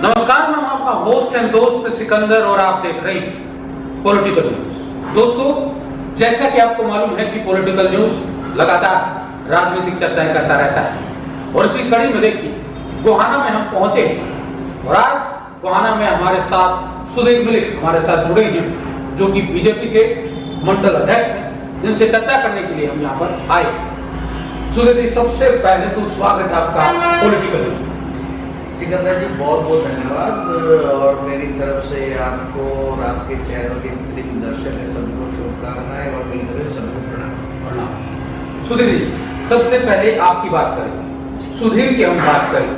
नमस्कार, मैं आपका होस्ट एंड दोस्त सिकंदर और आप देख रहे हैं पॉलिटिकल न्यूज। दोस्तों, जैसा कि आपको मालूम है कि पॉलिटिकल न्यूज लगातार राजनीतिक चर्चाएं करता रहता है और इसी कड़ी में देखिए गोहाना में हम पहुंचे हैं और आज गोहाना में हमारे साथ सुधीर मलिक हमारे साथ जुड़े हैं जो कि बीजेपी से मंडल अध्यक्ष हैं, जिनसे चर्चा करने के लिए हम यहाँ पर आए। सुधीर जी, सबसे पहले तो स्वागत है आपका पॉलिटिकल न्यूज। सिकंदर जी, बहुत बहुत धन्यवाद और मेरी तरफ से आपको और आपके चैनल के जितने भी दर्शक हैं सबको शुभकामनाएं और मेरी तरफ से सबको प्रणाम। सुधीर जी, सबसे पहले आपकी बात करेंगे। सुधीर की हम बात करें,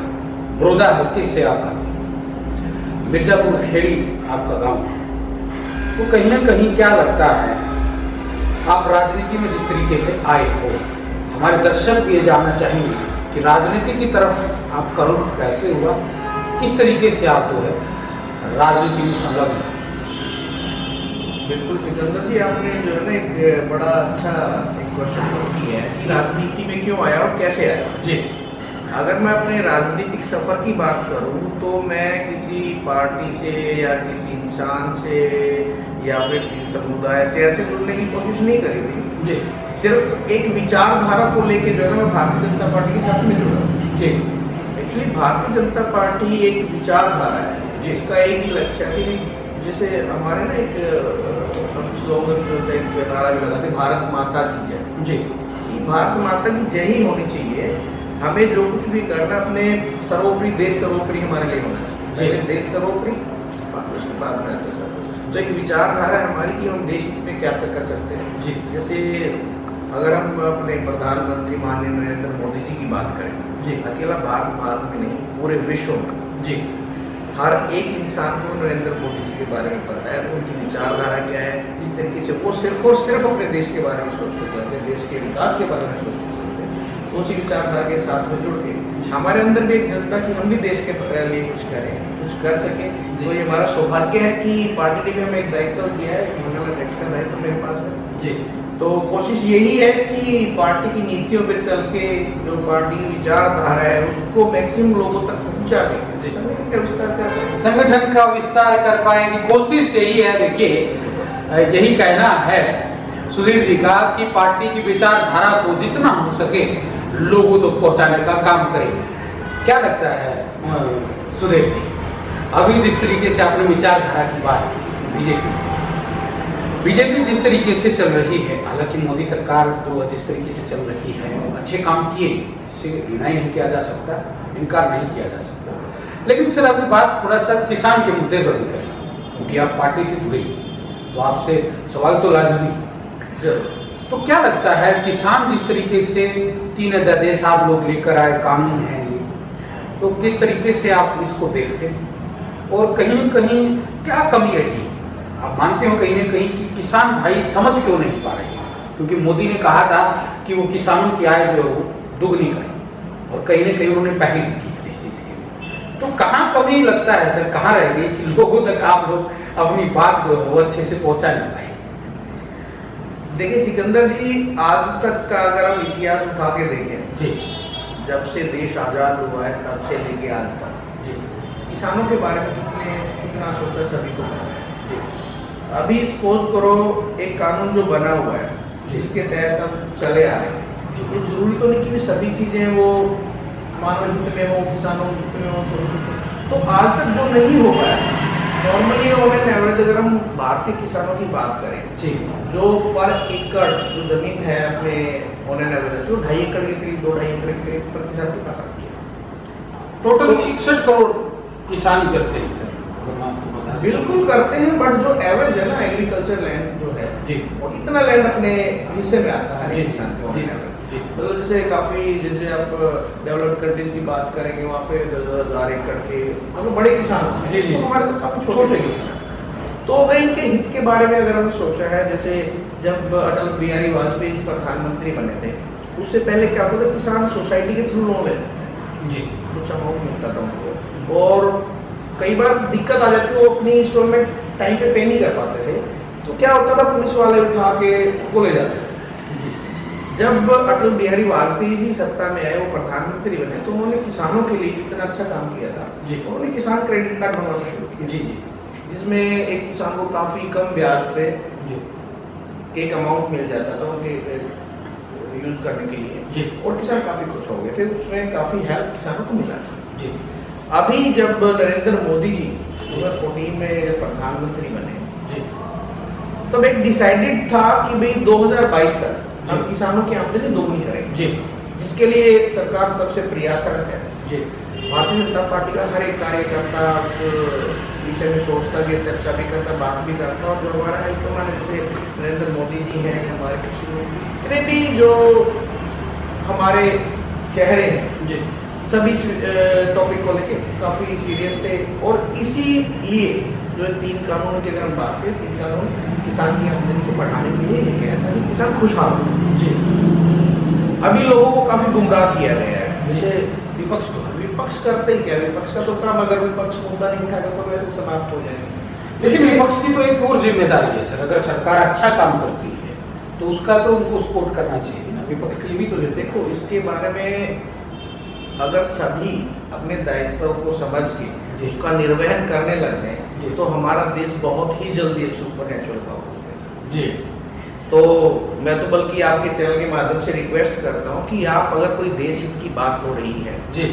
बड़ौदा हल्के से आप आते हैं, मिर्जापुर खेड़ी आपका गांव, तो कहीं ना कहीं क्या लगता है आप राजनीति में जिस तरीके से आए हो, हमारे दर्शक भी ये जानना चाहेंगे कि राजनीति की तरफ आपका रुख कैसे हुआ, किस तरीके से आप जो है राजनीति में संलग्न। बिल्कुल सिकंदर जी, आपने जो है ना एक बड़ा अच्छा एक क्वेश्चन किया है कि राजनीति में क्यों आया और कैसे आया जी। अगर मैं अपने राजनीतिक सफर की बात करूं तो मैं किसी पार्टी से या किसी इंसान से या फिर किसी समुदाय से ऐसे जुड़ने की कोशिश नहीं करी थी जी। सिर्फ एक विचारधारा को लेके जो है ना मैं भारतीय जनता पार्टी के साथ में जुड़ा जी। एक्चुअली भारतीय जनता पार्टी एक विचारधारा है जिसका एक ही लक्ष्य है कि जैसे हमारे ना एक हम स्लोगन जो होता है, एक नारा भी लगाते, भारत माता की जय। जी। कि भारत माता की जय ही होनी चाहिए। हमें जो कुछ भी करना अपने सर्वोपरि देश सर्वोपरि हमारे लिए होना चाहिए। पहले देश सर्वोपरि, उसके बाद में आता सब। तो एक विचारधारा है हमारी कि हम देश में क्या क्या कर सकते हैं। जी। जैसे अगर हम अपने प्रधानमंत्री माननीय नरेंद्र मोदी जी की बात करें, जी। अकेला भारत में नहीं, पूरे विश्व में जी। हर एक इंसान को नरेंद्र मोदी जी के बारे में पता है, उनकी विचारधारा क्या है, जिस तरीके से वो सिर्फ और सिर्फ अपने देश के बारे में सोचते चलते हैं, देश के विकास के बारे में सोचते चलते हैं। तो उसी विचारधारा के साथ में जुड़ के हमारे अंदर भी एक जनता की हम भी देश के लिए कुछ करें, कुछ कर सकें। तो ये हमारा सौभाग्य है कि पार्टी ने हमें एक दायित्व दिया है, मंडल अध्यक्ष का दायित्व मेरे पास है जी। तो कोशिश यही है कि पार्टी की नीतियों पे चल के जो पार्टी की विचारधारा है उसको मैक्सिमम लोगों तक पहुंचा के संगठन का विस्तार कर पाएंगे, कोशिश यही है। देखिए, यही कहना है सुधीर जी का कि पार्टी की विचारधारा को जितना हो सके लोगों तक पहुंचाने का काम करें। क्या लगता है सुधीर जी, अभी जिस तरीके से आपने विचारधारा की बात की, बीजेपी जिस तरीके से चल रही है, हालांकि मोदी सरकार तो जिस तरीके से चल रही है अच्छे काम किए, इससे डिनाई नहीं किया जा सकता, इनकार नहीं किया जा सकता। लेकिन सर अभी बात थोड़ा सा किसान के मुद्दे पर भी करें, क्योंकि आप पार्टी से जुड़े तो आपसे सवाल तो लाजमी जरूर। तो क्या लगता है किसान जिस तरीके से 3 अध्यादेश आप लोग लेकर आए, कानून है ये, तो किस तरीके से आप इसको देखते और कहीं न कहीं क्या कमी रही? आप मानते हो कहीं ना कहीं कि किसान भाई समझ क्यों नहीं पा रहे हैं? क्योंकि मोदी ने कहा था कि वो किसानों की आय जो है वो दुगनी करें और कहीं ना कहीं उन्होंने पहल भी की इस चीज़ के लिए। तो कहाँ कमी लगता है सर, कहाँ रह गई कि लोगों तक आप लोग अपनी बात जो है वो अच्छे से पहुँचा नहीं पाए? देखिए सिकंदर जी, आज तक का अगर हम इतिहास उठा के देखें जी, जब से देश आज़ाद हुआ है तब से लेके आज तक जी, किसानों के बारे में किसने कितना सोचा, सभी को पता है। जी। अभी सपोज करो एक कानून जो बना हुआ है जिसके तहत हम चले आ रहे हैं, ये जरूरी तो नहीं कि सभी चीज़ें वो मानव हित में हो, किसानों हित में हो, तो आज तक जो नहीं हो पाया नॉर्मली ऑन एन एवरेज अगर हम भारतीय किसानों की बात करें जी, जो पर एकड़ जो जमीन है अपने ऑन एन एवरेज तो 2.5 एकड़ के करीब 2-2.5 एकड़ के करीब पर किसान के पास आती है। टोटल 61 करोड़ किसान करते हैं सर, अगर मैं आपको बता दूं। बिल्कुल करते हैं, बट जो एवरेज है ना एग्रीकल्चर लैंड जो है जी, वो इतना लैंड अपने हिस्से में आता है जी, किसान को। जी, जी। मतलब जैसे काफी, जैसे आप डेवलप्ड कंट्रीज की बात करेंगे वहाँ पे 10,000 एकड़ के मतलब बड़े किसान होते हैं। जी, जी। तो हमारे तो काफी छोटे किसान। तो अगर इनके हित के बारे में अगर हम सोचा है, जैसे जब अटल बिहारी वाजपेयी प्रधानमंत्री बने थे उससे पहले क्या होता था, किसान सोसाइटी के थ्रू लोन लेते थे जी, कुछ अमाउंट मिलता था उनको, और कई बार दिक्कत आ जाती है, वो अपनी इंस्टॉलमेंट टाइम पे नहीं कर पाते थे, तो क्या होता था पुलिस वाले उठा के वो ले जाते थे। जब अटल बिहारी वाजपेयी जी सत्ता में आए, वो प्रधानमंत्री बने, तो उन्होंने किसानों के लिए कितना अच्छा काम किया था। जी। उन्होंने किसान क्रेडिट कार्ड बनवाना शुरू किया, जी जी जिसमें एक किसान को काफी कम ब्याज पे जी एक अमाउंट मिल जाता था उनके यूज करने के लिए, जी और किसान काफी खुश हो गए थे, उसमें काफी हेल्प किसानों को मिला था। जी अभी जब नरेंद्र मोदी जी 2014 में जब प्रधानमंत्री बने, जी तब एक डिसाइडेड था कि भाई 2022 तक हम जी। किसानों की आमदनी दोगुनी करेंगे, जी जिसके लिए सरकार तब से प्रयासरत है। जी भारतीय जनता पार्टी का हर एक कार्यकर्ता उस विषय में सोचता कि चर्चा भी करता, बात भी करता, और जो हमारा हाईकमान जैसे नरेंद्र मोदी जी हैं, हमारे कृषि मंत्री, इतने भी जो हमारे चेहरे हैं, जी सभी टॉपिक को लेके काफी सीरियस थे। और इसीलिए जो 3 कानूनों की अगर हम बात करें, 3 कानून किसान की आमदनी को बढ़ाने के लिए लेके आया ताकि किसान खुशहाल हो। जी अभी लोगों को काफी गुमराह किया गया है, जैसे विपक्ष करते ही क्या, विपक्ष का तो काम, अगर विपक्ष मुद्दा नहीं उठाएगा तो वैसे समाप्त हो जाएंगे। लेकिन विपक्ष की तो एक और जिम्मेदारी है सर, अगर सरकार अच्छा काम करती है तो उसका तो उनको सपोर्ट करना चाहिए ना, विपक्ष के लिए भी तो देखो, इसके बारे में अगर सभी अपने दायित्व को समझ के उसका निर्वहन करने लग जाए तो हमारा देश बहुत ही जल्दी एक सुपर नेचुरल पावर हो जाएगा। जी। तो मैं तो बल्कि आपके चैनल के माध्यम से रिक्वेस्ट करता हूँ कि आप, अगर कोई देश हित की बात हो रही है जी,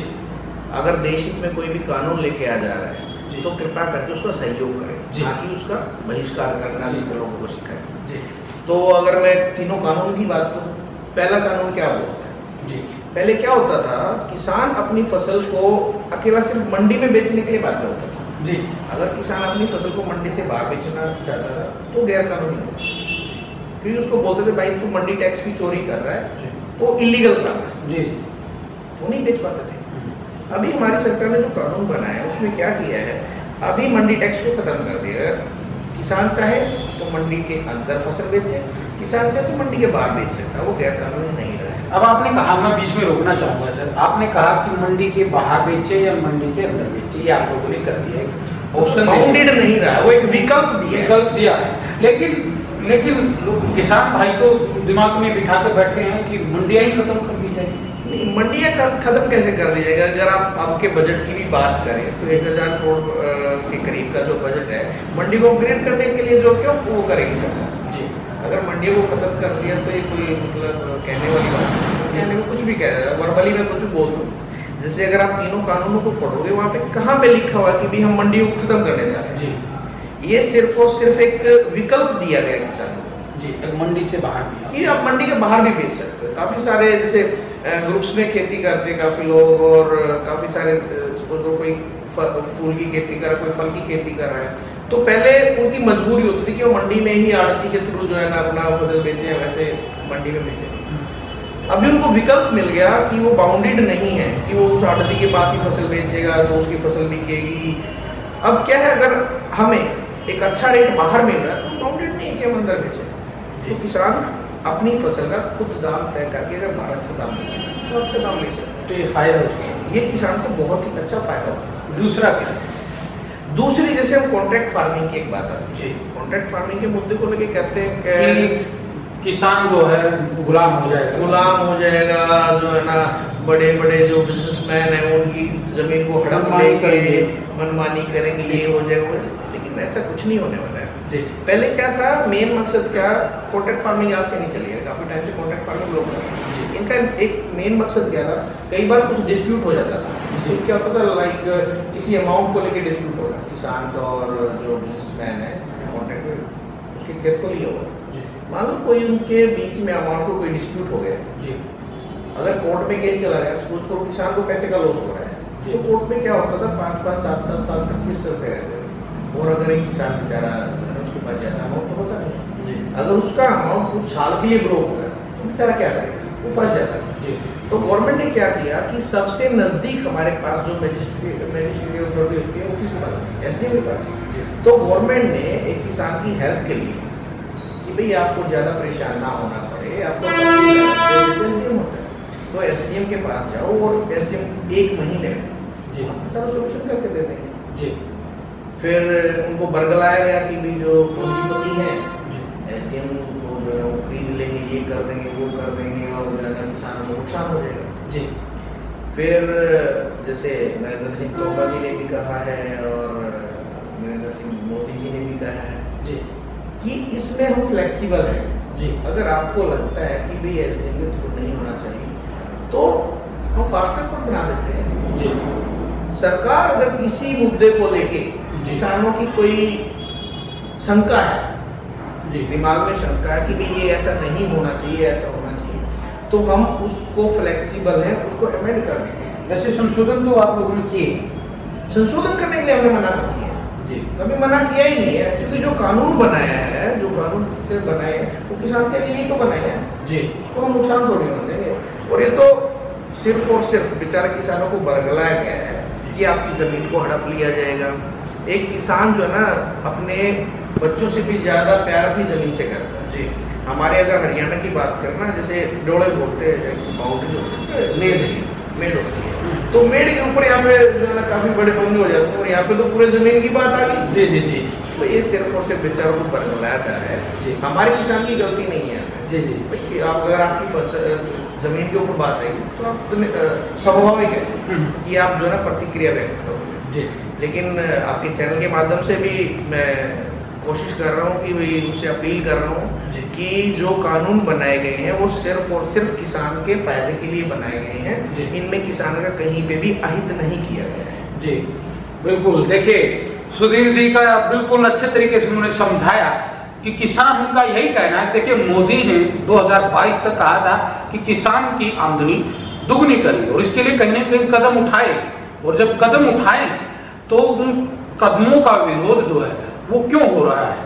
अगर देश हित में कोई भी कानून लेके आ जा रहा है जी। तो कृपया करके उसका सहयोग करें, जी। ना कि उसका बहिष्कार करना, जी। जिसके लोगों को सिखाएं। जी तो अगर मैं तीनों कानून की बात करूँ, पहला कानून क्या बोलता है? जी पहले क्या होता था, किसान अपनी फसल को अकेला सिर्फ मंडी में बेचने के लिए बाध्य होता था। जी अगर किसान अपनी फसल को मंडी से बाहर बेचना चाहता था तो गैर कानूनी होता, क्योंकि उसको बोलते थे भाई तू मंडी टैक्स की चोरी कर रहा है, तो इलीगल काम है, जी वो नहीं बेच पाते थे। अभी हमारी सरकार ने जो कानून बनाया है उसमें क्या किया है, अभी मंडी टैक्स को खत्म कर दिया है। किसान चाहे तो मंडी के अंदर फसल बेचे, किसान चाहे तो मंडी के बाहर बेच सकता है, वो गैर कानूनी नहीं रहा है। अब आपने कहा, मैं बीच में रोकना चाहूंगा सर, आपने कहा कि मंडी के बाहर बेचे या मंडी के अंदर बेचे, ये आप लोगों ने कर दिया है, ऑप्शन बाउंडेड नहीं रहा, वो एक विकल्प दिया है। विकल्प दिया है। लेकिन किसान भाई तो दिमाग में बिठा के बैठे हैं कि मंडियां ही खत्म कर दी जाएगी। नहीं, मंडियां खत्म कैसे कर दी जाएगा? अगर आप आपके बजट की भी बात करें तो 1000 करोड़ के करीब का जो बजट है, मंडी को अपग्रेड करने के लिए जो क्यों वो करेगी सरकार जी। अगर मंडियों को खत्म कर दिया तो ये कोई मतलब कहने वाली बात नहीं, कहने को कुछ भी कह वर्बली में कुछ भी बोल दो। जैसे अगर आप तीनों कानूनों को पढ़ोगे, वहाँ पे कहाँ पे लिखा हुआ है कि भी हम मंडियों को खत्म करने जा रहे हैं? जी ये सिर्फ और सिर्फ एक विकल्प दिया गया किसानों को जी, एक मंडी से बाहर भी कि आप मंडी के बाहर भी बेच सकते हो। काफी सारे जैसे ग्रुप्स में खेती करते हैं काफी लोग, और काफी सारे कोई फूल की खेती कर रहा है, कोई फल की खेती कर रहा है, तो पहले उनकी मजबूरी होती थी कि वो मंडी में ही आड़ती के थ्रू जो है ना अपना फसल बेचे, वैसे मंडी में बेचे। अभी उनको विकल्प मिल गया कि वो बाउंडेड नहीं है कि वो उस आड़ती के पास ही फसल बेचेगा तो उसकी फसल बिकेगी। अब क्या है, अगर हमें एक अच्छा रेट बाहर मिल रहा है तो बाउंडेड नहीं है कि हम अंदर बेचें। तो किसान अपनी फसल का खुद दाम तय करके अगर बाहर अच्छा दाम मिले तो अच्छा दाम ले सकते हैं। तो ये फायदा उसका। ये किसान को बहुत ही अच्छा फायदा होता है। दूसरा क्या? दूसरी, जैसे हम कॉन्ट्रैक्ट फार्मिंग की एक बात आती है, जी। कॉन्ट्रैक्ट फार्मिंग के मुद्दे को लेके कहते हैं कि कि किसान जो है गुलाम हो जाएगा, गुलाम हो जाएगा, जो है ना बड़े बड़े जो बिजनेसमैन हैं उनकी जमीन को हड़प मनमानी लेके करेंगे। मनमानी करेंगे, ये हो जाएगा वो जाएगा। लेकिन ऐसा कुछ नहीं होने वाला है। जी। पहले क्या था, मेन मकसद क्या, कॉन्ट्रैक्ट फार्मिंग आज से नहीं चली है, काफी टाइम से कॉन्ट्रैक्ट फार्मिंग लोग कर रहे हैं। इनका एक मेन मकसद क्या था, कई बार कुछ डिस्प्यूट हो जाता था। डिस्प्यूट क्या होता था, लाइक किसी अमाउंट को लेके डिस्प्यूट होगा, किसान का और जो बिजनेसमैन है कॉन्ट्रैक्ट में उसके खेत को लिया होगा, मान लो कोई उनके बीच में अमाउंट को कोई डिस्प्यूट हो गया जी। अगर कोर्ट में केस चला गया, सपोज करो किसान को पैसे का लॉस हो रहा है, तो कोर्ट में क्या होता था 5-5, 7-7 साल तक केस चलते रहते थे। और अगर एक किसान बेचारा उसके पास ज्यादा अमाउंट तो होता नहीं जी। अगर उसका अमाउंट कुछ साल के लिए ब्रोक हो गया तो बेचारा क्या करेगा, वो फंस जाता है। जी। तो गवर्नमेंट ने क्या किया कि सबसे नजदीक हमारे पास जो मजिस्ट्रेट अथॉरिटी होती है वो किसके पास, एसडीएम के पास। तो गवर्नमेंट ने एक किसान की हेल्प के लिए कि भाई आपको ज्यादा परेशान ना होना पड़े, आपको एसडीएम होता है तो एसडीएम के पास जाओ और एसडीएम 1 महीने में जी। सारा सोल्यूशन करके दे देंगे। जी। फिर उनको बरगलाया गया कि भी जो पूंजीपति है जी। एसडीएम को जो वो खरीद लेंगे, ये कर देंगे, वो कर देंगे और ज़्यादा किसानों को नुकसान हो जाएगा। जी। फिर जैसे नरेंद्र सिंह तोमर जी ने भी कहा है और नरेंद्र सिंह मोदी जी ने भी कहा है जी कि इसमें हम फ्लेक्सिबल हैं। जी। अगर आपको लगता है कि भाई ऐसे के थ्रू नहीं होना चाहिए तो हम फास्ट ट्रैक कोर्ट बना देते हैं। जी। सरकार अगर किसी मुद्दे को लेके किसानों की कोई शंका है, जी। दिमाग में शंका है कि भाई ये ऐसा नहीं होना चाहिए, ऐसा होना चाहिए, तो हम उसको फ्लेक्सिबल हैं उसको अमेंड करने के लिए। वैसे संशोधन तो आप लोगों ने किए, संशोधन करने के लिए हमने मना कर दिया है। जी। कभी मना किया ही नहीं है, क्योंकि जो कानून बनाया है, जो कानून बनाए हैं वो किसान के लिए ही तो बनाए हैं। जी। उसको हम नुकसान थोड़ी ना देंगे। और ये तो सिर्फ और सिर्फ बेचारे किसानों को बरगलाया गया है कि आपकी जमीन को हड़प लिया जाएगा। एक किसान जो है ना अपने बच्चों से भी ज्यादा प्यार अपनी जमीन से करता है। जी। हमारे अगर हरियाणा की बात करना, जैसे डोले बोलते हैं, बाउंड्री होती है, मेड़ होती है, तो मेड़ के ऊपर यहाँ पे जो है ना काफी बड़े बंगले हो जाते हैं और यहाँ पे तो पूरे जमीन की बात आ गई। जी। जी। जी। तो ये सिर्फ और सिर्फ बेचारों को बरगलाया जा रहा है। जी। हमारे किसान की गलती नहीं है। जी। जी। कि आप अगर आपकी फसल जमीन के ऊपर बात आएगी तो आप स्वाभाविक है कि आप जो है ना प्रतिक्रिया व्यक्त करोगे। जी। लेकिन आपके चैनल के माध्यम से भी मैं कोशिश कर रहा हूँ कि भाई उनसे अपील कर रहा जी। हूँ कि जो कानून बनाए गए हैं वो सिर्फ और सिर्फ किसान के फायदे के लिए बनाए गए जी। हैं। इनमें किसान का कहीं पे भी अहित नहीं किया गया है। जी बिल्कुल। देखिए सुधीर जी का बिल्कुल अच्छे तरीके से उन्होंने समझाया कि किसान उनका यही कहना है। देखिए मोदी ने 2022 तक कहा था कि किसान की आमदनी दुगनी करी और इसके लिए कहीं ना कहीं कदम उठाए, और जब कदम उठाए तो उन कदमों का विरोध जो है वो क्यों हो रहा है,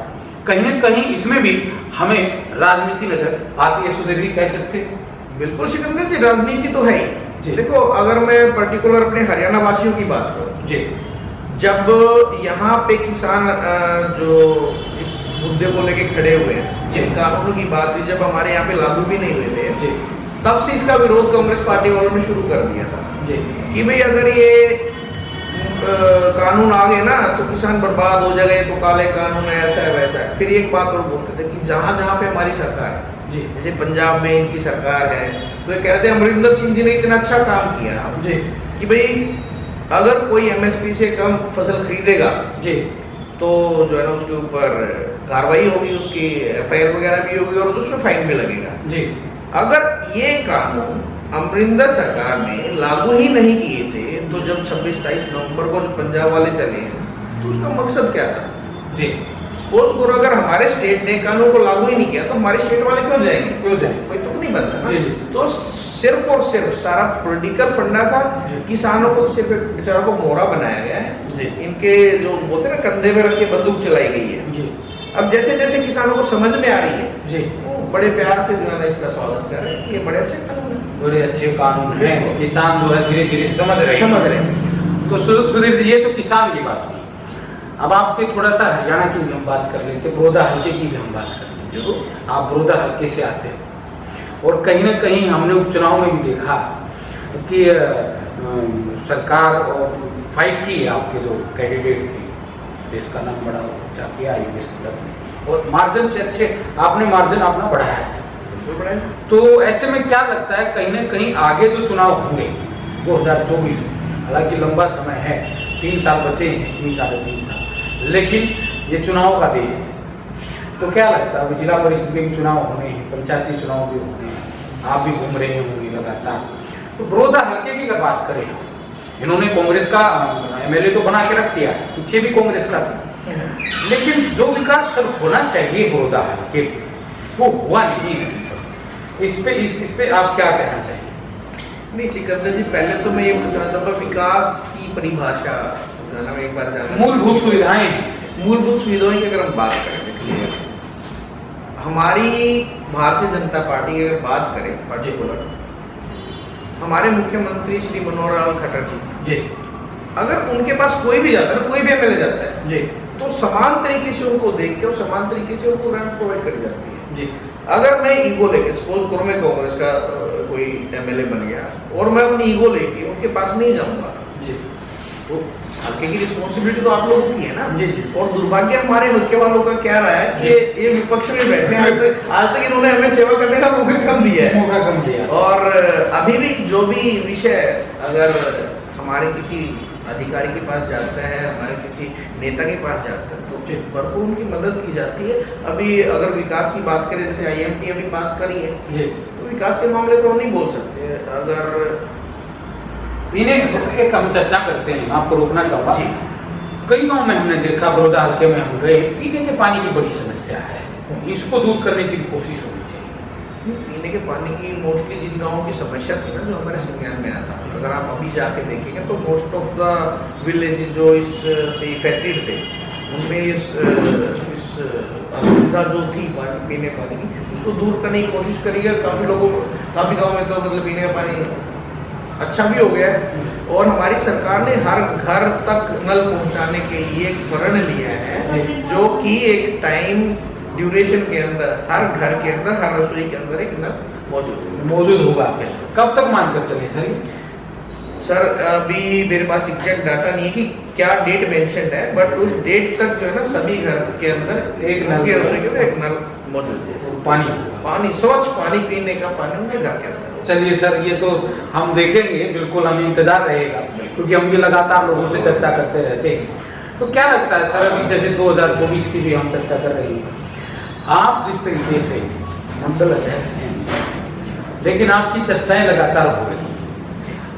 कहीं ना कहीं इसमें भी हमें राजनीति नजर आती है। सुधीर जी कह सकते हैं? बिल्कुल सिकंदर जी, राजनीति तो है जी। ही। देखो अगर मैं पर्टिकुलर अपने हरियाणा वासियों की बात करूँ, जी। जब यहाँ पे किसान जो इस मुद्दे को लेके खड़े हुए हैं, जिन कानूनों की बात हुई, जब हमारे यहाँ पे लागू भी नहीं हुए थे, जी। तब से इसका विरोध कांग्रेस पार्टी वालों ने शुरू कर दिया था। जी। कि भाई अगर ये कानून आ गए ना तो किसान बर्बाद हो जाएगा, ये तो काले कानून है, ऐसा है वैसा है। फिर एक बात और बोलते थे कि जहाँ जहाँ पे हमारी सरकार है, जी। जैसे पंजाब में इनकी सरकार है, तो ये कहते हैं अमरिंदर सिंह जी ने इतना अच्छा काम किया जी। कि भाई अगर कोई एमएसपी से कम फसल खरीदेगा जी। तो जो है ना उसके ऊपर कार्रवाई होगी, उसकी एफआईआर वगैरह भी होगी और उसमें फाइन भी लगेगा। जी। अगर ये कानून अमरिंदर सरकार ने लागू ही नहीं किए थे, तो जब 26-27 नवंबर को जो पंजाब वाले चले तो उसका मकसद क्या था? जी। सपोज करो अगर हमारे स्टेट ने कानून को लागू ही नहीं किया तो हमारे स्टेट वाले क्यों जाएंगे? क्यों जाएंगे? कोई तुक नहीं बनता ना। जी। जी। तो सिर्फ और सिर्फ सारा पॉलिटिकल फंडा था। जी। किसानों को सिर्फ बेचारों को मोहरा बनाया गया है। जी। इनके जो बोलते हैं ना कंधे में रख के बंदूक चलाई गई है। जी। अब जैसे जैसे किसानों को समझ में आ रही है, जी। वो बड़े प्यार से जो है ना इसका स्वागत कर रहे हैं। ये बड़े अच्छे कानून हैं। बड़े अच्छे कानून हैं, किसान जो है धीरे धीरे समझ रहे हैं। तो सुधीर जी ये तो किसान की बात हुई। अब आपके थोड़ा सा हरियाणा की भी हम बात कर लेते, बड़ौदा हल्के की भी हम बात कर लेते। जो आप बड़ौदा हल्के से आते हैं और कहीं ना कहीं हमने उपचुनाव में भी देखा कि सरकार और फाइट की है आपके जो कैंडिडेट थे, देश का नाम बड़ा ऊंचा किया योगेश दत्त ने, और मार्जिन से अच्छे आपने मार्जिन अपना बढ़ाया है। तो ऐसे में क्या लगता है कहीं ना कहीं आगे जो चुनाव होंगे 2024, हालांकि लंबा समय है, 3 साल बचे हैं, 3 साढ़े 3 साल, लेकिन ये चुनाव का देश है। तो क्या लगता है जिला परिषद के भी चुनाव होने हैं, पंचायती चुनाव भी होने हैं, आप भी घूम रहे होंगे लगातार। तो बड़ौदा हल्के की अगर बात करें, इन्होंने कांग्रेस का एमएलए तो बना के रख दिया, पीछे भी कांग्रेस का था, लेकिन जो विकास सर होना चाहिए बड़ौदा हल्के वो हुआ नहीं है। इस पे आप क्या कहना चाहिए? नहीं सिकंदर जी, पहले तो मैं ये पूछना चाहता हूँ विकास की परिभाषा मैं एक बार जाना। मूलभूत सुविधाएं, मूलभूत सुविधाओं की अगर हम बात करें, देखिए हमारी भारतीय जनता पार्टी की अगर बात करें पर्टिकुलर, हमारे मुख्यमंत्री श्री मनोहर लाल खट्टर जी, अगर उनके पास कोई भी जाता है, कोई भी एमएलए जाता है जी, तो समान तरीके से उनको देख के और समान तरीके से उनको रैंक प्रोवाइड करी जाती है जी। अगर मैं ईगो लेके, सपोज करो मैं कांग्रेस का कोई एमएलए बन गया और मैं अपनी ईगो लेके उनके पास नहीं जाऊंगा जी, तो हल्के की रिस्पॉन्सिबिलिटी तो आप लोगों की है ना। जी, जी। और दुर्भाग्य हमारे हल्के वालों का क्या रहा है कि ये विपक्ष में बैठे हैं, आज तक इन्होंने हमें सेवा करने का मौका कम दिया है। मौका कम दिया। और अभी भी जो भी विषय अगर हमारे किसी अधिकारी के पास जाता है, हमारे किसी नेता के पास जाता है, तो भरपूर उनकी मदद की जाती है। अभी अगर विकास की बात करें, जैसे IMT अभी पास करी है, तो विकास के मामले तो हम नहीं बोल सकते। अगर इन्हें एक हम चर्चा करते हैं, आपको रोकना चाहूँगा। जी। कई गांव में हमने देखा, बड़ौदा हल्के में हम गए, पीने के पानी की बड़ी समस्या है, इसको दूर करने की कोशिश होनी चाहिए। पीने के पानी की मोस्टली जिन गाँवों की समस्या थी ना, जो हमारे संज्ञान में आता, अगर आप अभी जाके देखेंगे तो मोस्ट ऑफ द विलेज जो इससे इफेक्टेड थे, उनमें इस असुविधा जो थी पीने पानी की, उसको दूर करने की कोशिश करी है। काफ़ी गाँव में तो मतलब पीने का पानी अच्छा भी हो गया है। और हमारी सरकार ने हर घर तक नल पहुंचाने के लिए एक प्रण लिया है, जो कि एक टाइम ड्यूरेशन के अंदर हर घर के अंदर, हर रसोई के अंदर एक नल मौजूद होगा। कब तक मानकर चले सर? सर अभी मेरे पास एग्जैक्ट डाटा नहीं है कि क्या डेट मेंशन्ड है, बट उस डेट तक जो है ना सभी घर के अंदर एक नल के रसोई के अंदर एक नल मौजूद है। पानी स्वच्छ पानी पीने का पानी उनके घर के अंदर। चलिए सर, ये तो हम देखेंगे, बिल्कुल हमें इंतजार रहेगा, क्योंकि हम भी लगातार लोगों से चर्चा करते रहते हैं। तो क्या लगता है सर, अभी जैसे 2024 की भी हम चर्चा कर रहे हैं, आप जिस तरीके से मंडल अध्यक्ष हैं, लेकिन आपकी चर्चाएं लगातार हो रही हैं,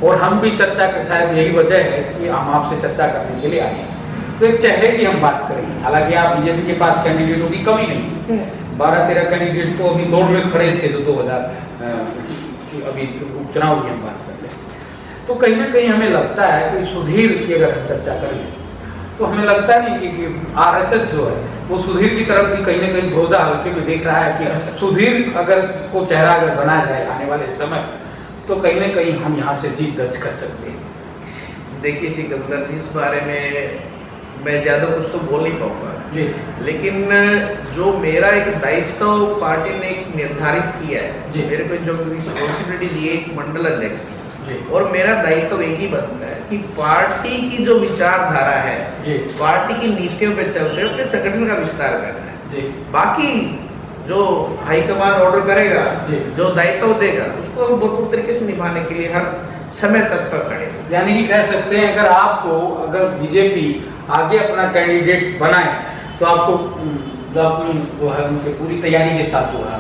और हम भी चर्चा के शायद यही वजह है कि हम आपसे चर्चा करने के लिए आए हैं। तो एक चेहरे की हम बात करेंगे, हालांकि आप बीजेपी के पास कैंडिडेटों की कमी नहीं, 12-13 कैंडिडेट तो अभी दौड़ में खड़े थे, जो 2000 अभी उपचुनाव की हम बात कर रहे हैं। तो कहीं ना कहीं हमें लगता है कि सुधीर की अगर हम चर्चा करें, तो हमें लगता नहीं कि RSS जो है वो सुधीर की तरफ भी कहीं ना कहीं बड़ौदा हल्के में देख रहा है कि सुधीर अगर को चेहरा अगर बनाया जाए आने वाले समय, तो कहीं ना कहीं हम यहाँ से जीत दर्ज कर सकते हैं। देखिए सिकंदर जी, इस बारे में मैं ज़्यादा कुछ तो बोल नहीं पाऊंगा जी, लेकिन जो मेरा एक दायित्व पार्टी ने एक निर्धारित किया है, जी, मेरे को जो रिस्पॉन्सिबिलिटी दी है एक मंडल अध्यक्ष जी, और मेरा दायित्व एक ही बनता है कि पार्टी की जो विचारधारा है, जी, पार्टी की नीतियों पे चलते हुए अपने संगठन का विस्तार करना है। जी, बाकी जो हाईकमान ऑर्डर करेगा, जी, जो दायित्व देगा, उसको हम भरपूर तरीके से निभाने के लिए हर समय तत्पर खड़े हैं। यानी कि कह सकते हैं अगर बीजेपी आगे अपना कैंडिडेट बनाए, तो आपको जो अपनी जो है उनकी पूरी तैयारी के साथ जो है।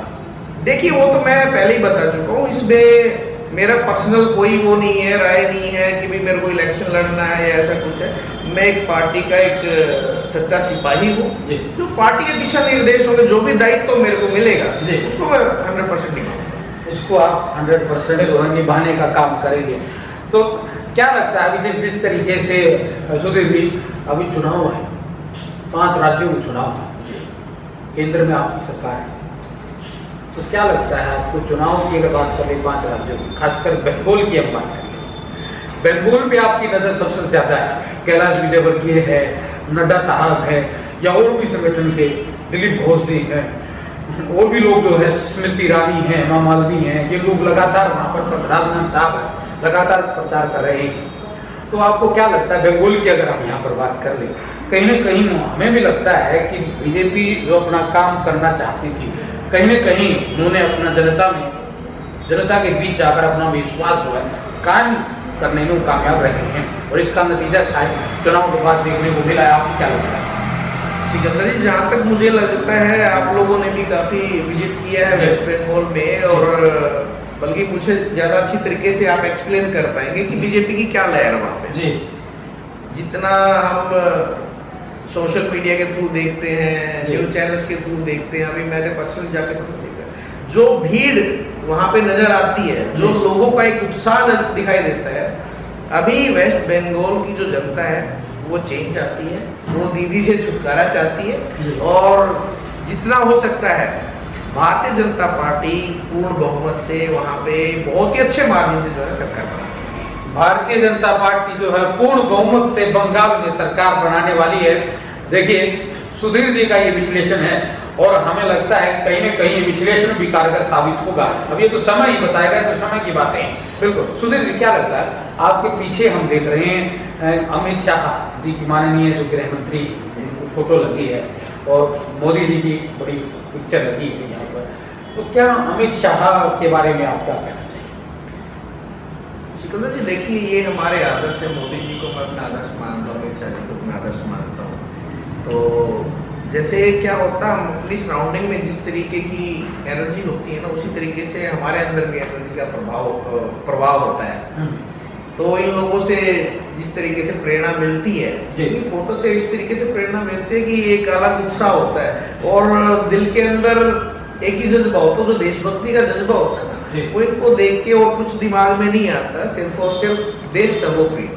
देखिए वो तो मैं पहले ही बता चुका हूँ, इसमें मेरा पर्सनल कोई वो नहीं है, राय नहीं है कि भाई मेरे को इलेक्शन लड़ना है या ऐसा कुछ है। मैं एक पार्टी का एक सच्चा सिपाही हूँ, जो पार्टी के दिशा निर्देश होंगे, जो भी दायित्व मेरे को मिलेगा उसको मैं 100% निभाऊंगा। उसको आप 100% जो है निभाने का काम करेंगे। तो क्या लगता है अभी जिस तरीके से सुधीर जी, अभी चुनाव है, 5 राज्यों में चुनाव है, केंद्र में आपकी सरकार है, तो क्या लगता है आपको चुनाव की अगर बात करें 5 राज्यों की, खासकर बंगाल की हम बात करें, बंगाल पे आपकी नज़र सबसे ज़्यादा है, कैलाश विजयवर्गीय है, नड्डा साहब है, या और भी संगठन के दिलीप घोष जी हैं, और भी लोग जो है, स्मृति ईरानी है, हेमा मालिनी है, ये लोग लगातार वहाँ पर राजनाथ साहब है, लगातार प्रचार कर रहे हैं। तो आपको क्या लगता है बंगाल की अगर हम यहाँ पर बात कर लें, कहीं ना कहीं हमें भी लगता है कि बीजेपी जो अपना काम करना चाहती थी, कहीं ना कहीं उन्होंने अपना जनता के बीच जाकर अपना विश्वास जो है कायम करने में कामयाब रहे हैं, और इसका नतीजा शायद चुनाव के बाद देखने को मिला है। आपको क्या लगता है? सिकंदर जी, जहाँ तक मुझे लगता है आप लोगों ने भी काफ़ी विजिट किया है वेस्ट बंगाल में, और बल्कि मुझे ज़्यादा अच्छी तरीके से आप एक्सप्लेन कर पाएंगे कि बीजेपी की क्या लहर वहाँ पे। जी, जितना हम सोशल मीडिया के थ्रू देखते हैं, न्यूज चैनल्स के थ्रू देखते हैं, अभी मैंने पर्सनली जाके देखा, जो भीड़ वहाँ पे नजर आती है, जो लोगों का एक उत्साह दिखाई देता है, अभी वेस्ट बंगाल की जो जनता है वो चेंज चाहती है, वो दीदी से छुटकारा चाहती है, और जितना हो सकता है भारतीय जनता पार्टी पूर्ण बहुमत से वहाँ पे बहुत ही अच्छे मार्जिन से जो है सरकार बनाएगी। भारतीय जनता पार्टी जो है पूर्ण बहुमत से बंगाल में सरकार बनाने वाली है। देखिए सुधीर जी का ये विश्लेषण है। और हमें लगता है कहीं न कहीं विश्लेषण भी कारगर साबित होगा। अब ये तो समय ही बताएगा, तो समय की बातें हैं। बिल्कुल सुधीर जी, क्या लगता है आपके पीछे हम देख रहे हैं अमित शाह जी की माननीय जो गृह मंत्री फोटो लगी है और मोदी जी की बड़ी पिक्चर लगी है यहाँ पर, तो क्या अमित शाह के बारे में आप क्या कहना चाहिए? सिकंदर जी देखिए, ये हमारे आदर्श है। मोदी जी को मैं अपना आदर्श मानता हूँ, अमित शाह जी को अपना आदर्श मानता हूँ। तो जैसे क्या होता है, हम अपनी सराउंडिंग में जिस तरीके की एनर्जी होती है ना, उसी तरीके से हमारे अंदर भी एनर्जी का प्रभाव होता है। तो इन लोगों से जिस तरीके से प्रेरणा मिलती है, इन फोटो से इस तरीके से प्रेरणा मिलती है कि एक अलग उत्साह होता है और दिल के अंदर एक ही जज्बा होता है, जो देशभक्ति का जज्बा होता है ना, वो इनको देख के और कुछ दिमाग में नहीं आता, सिर्फ और सिर्फ देश सर्वोपरि,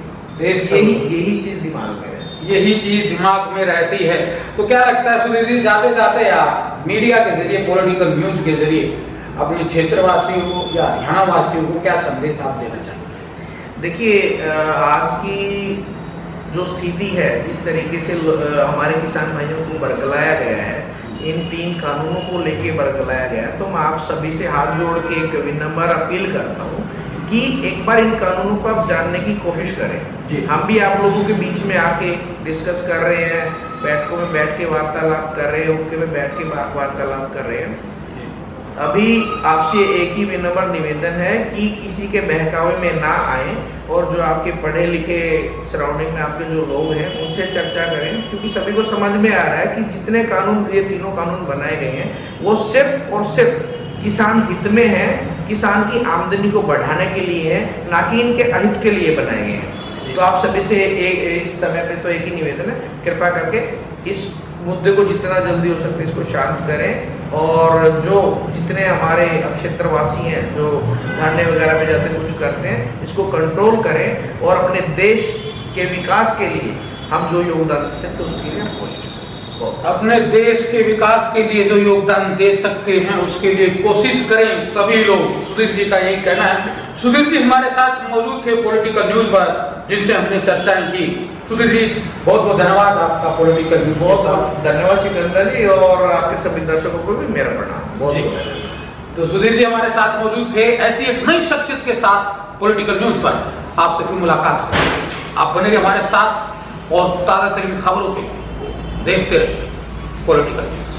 यही चीज दिमाग में है, यही चीज दिमाग में रहती है। तो क्या लगता है सुधीर जी, जाते जाते आप मीडिया के जरिए, पॉलिटिकल न्यूज के जरिए अपने क्षेत्रवासियों को या हरियाणा वासियों को क्या संदेश आप देना चाहेंगे? देखिए, आज की जो स्थिति है, जिस तरीके से हमारे किसान भाइयों को बरगलाया गया है, इन 3 कानूनों को लेके बरगलाया गया है, तो मैं आप सभी से हाथ जोड़ के एक विनम्र अपील करता हूँ कि एक बार इन कानूनों को आप जानने की कोशिश करें। हम भी आप लोगों के बीच में आके डिस्कस कर रहे हैं, बैठकों में बैठ के वार्तालाप कर रहे हैं, ओके में बैठ के वार्तालाप कर रहे हैं। अभी आपसे एक ही विनम्र निवेदन है कि किसी के बहकावे में ना आए और जो आपके पढ़े लिखे सराउंडिंग में आपके जो लोग हैं उनसे चर्चा करें, क्योंकि सभी को समझ में आ रहा है कि जितने कानून, ये 3 कानून बनाए गए हैं, वो सिर्फ और सिर्फ किसान हित में है, किसान की आमदनी को बढ़ाने के लिए है, ना कि इनके अहित के लिए बनाए गए हैं। तो आप सभी से इस समय पे तो एक ही निवेदन है, कृपा करके इस मुद्दे को जितना जल्दी हो सकता है इसको शांत करें और जो जितने हमारे क्षेत्रवासी हैं जो धरने वगैरह पे जाते कुछ करते हैं, इसको कंट्रोल करें और अपने देश के विकास के लिए हम जो योगदान दे सकते हैं उसके लिए हम कोशिश करें। अपने देश के विकास के लिए जो योगदान दे सकते हैं उसके लिए कोशिश करें सभी लोग, सुधीर जी का यही कहना है। सुधीर जी हमारे साथ मौजूद थे पॉलिटिकल न्यूज पर, जिनसे हमने चर्चाएं की। सुधीर जी बहुत बहुत धन्यवाद आपका पॉलिटिकल न्यूज। बहुत धन्यवाद सिकंदर जी, और आपके सभी दर्शकों को भी मेरा प्रणाम। बहुत बहुत। तो सुधीर जी हमारे साथ मौजूद थे। ऐसी एक नई शख्सियत के साथ पॉलिटिकल न्यूज पर आपसे फिर मुलाकात होगी। आप बने हमारे साथ और ताज़ा तरीन खबरों के देखते रहिए पॉलिटिकल न्यूज।